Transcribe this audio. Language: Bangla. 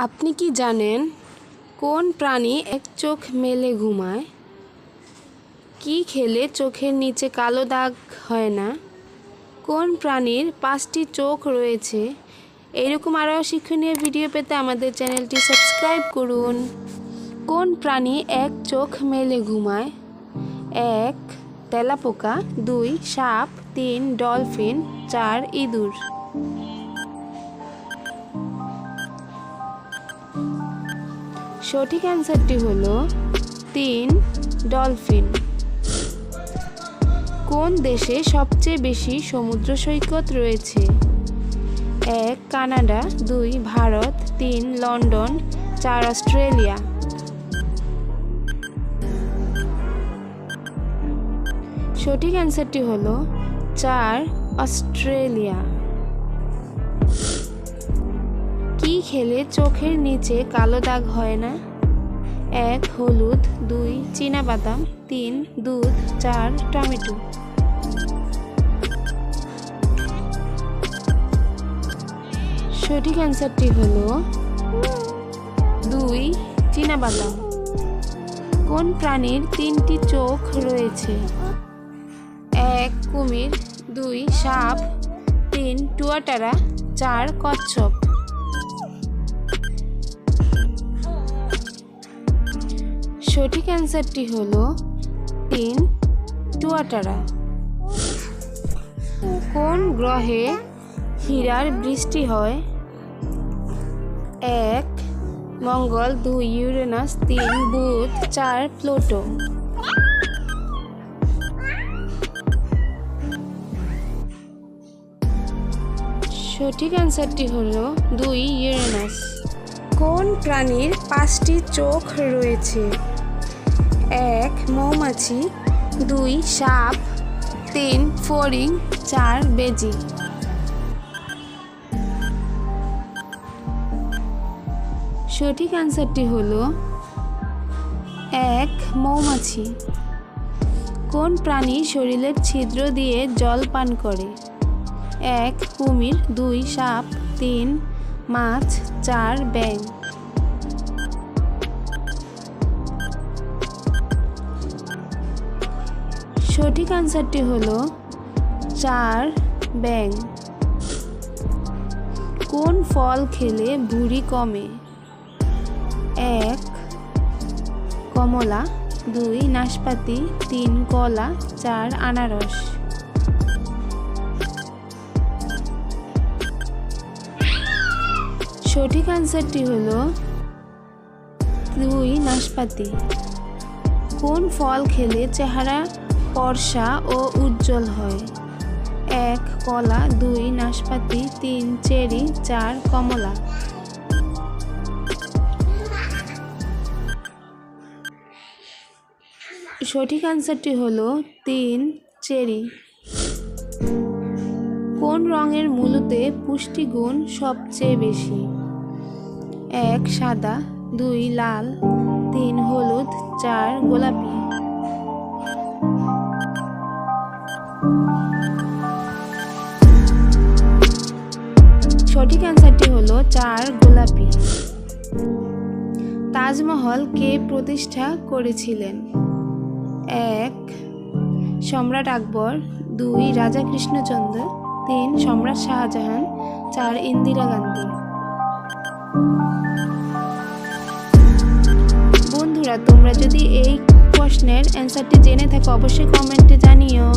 আপনি কি জানেন কোন প্রাণী এক চোখ মেলে ঘুমায়? কি খেলে চোখের নিচে কালো দাগ হয় না? কোন প্রাণীর 5টি চোখ রয়েছে? এরকম আরও শিক্ষণীয় ভিডিও পেতে আমাদের চ্যানেলটি সাবস্ক্রাইব করুন। কোন প্রাণী এক চোখ মেলে ঘুমায়? 1. তেলাপোকা, 2. সাপ, 3. ডলফিন, 4. ইঁদুর। সঠিক অ্যান্সারটি হলো 3. ডলফিন। কোন দেশে সবচেয়ে বেশি সমুদ্র সৈকত রয়েছে? 1. কানাডা, 2. ভারত, 3. লন্ডন, 4. অস্ট্রেলিয়া। সঠিক অ্যান্সারটি হলো 4. অস্ট্রেলিয়া। কি খেলে চোখের নিচে কালো দাগ হয় না? 1. হলুদ, 2. চীনাবাদাম, 3. দুধ, 4. টমেটো। সঠিক অ্যান্সারটি হলো 2. চীনাবাদাম। কোন প্রাণীর 3টি চোখ রয়েছে? 1. কুমির, 2. সাপ, 3. টুয়াটারা, 4. কচ্ছপ। সঠিক অ্যান্সারটি হলো 3. টুয়াটারা। কোন গ্রহে হীরার বৃষ্টি হয়? 1. মঙ্গল, 2. ইউরেনাস, 3. বুধ, 4. প্লুটো। সঠিক অ্যান্সারটি হলো 2. ইউরেনাস। কোন প্রাণীর 5টি চোখ রয়েছে? 1. মৌমাছি, 2. সাপ, 3. ফড়িং, 4. বেজি। সঠিক অ্যান্সারটি হলো 1. মৌমাছি। কোন প্রাণী শরীরের ছিদ্র দিয়ে জল পান করে? 1. কুমির, 2. সাপ, 3. মাছ, 4. ব্যাঙ। সঠিক অ্যান্সারটি হলো 4. ব্যাঙ। কোন ফল খেলে ভুঁড়ি কমে? 1. কমলা, 2. নাশপাতি, 3. কলা, 4. আনারস। সঠিক অ্যান্সারটি হলো 2. নাশপাতি। কোন ফল খেলে চেহারা ফর্সা ও উজ্জ্বল হয়? 1. কলা, 2. নাশপাতি, 3. চেরি, 4. কমলা। সঠিক অ্যান্সারটি হলো 3. চেরি। কোন রঙের মূলোতে পুষ্টিগুণ সবচেয়ে বেশি? 1. সাদা, 2. লাল, 3. হলুদ, 4. গোলাপি। সঠিক অ্যান্সারটি হলো 4. গোলাপি। তাজমহল কে প্রতিষ্ঠা করেছিলেন? 1. সম্রাট আকবর, 2. রাজা কৃষ্ণচন্দ্র, 3. সম্রাট শাহজাহান, 4. ইন্দিরা গান্ধী। বন্ধুরা, তোমরা যদি এই প্রশ্নের অ্যান্সারটি জেনে থাকো অবশ্যই কমেন্টে জানিও।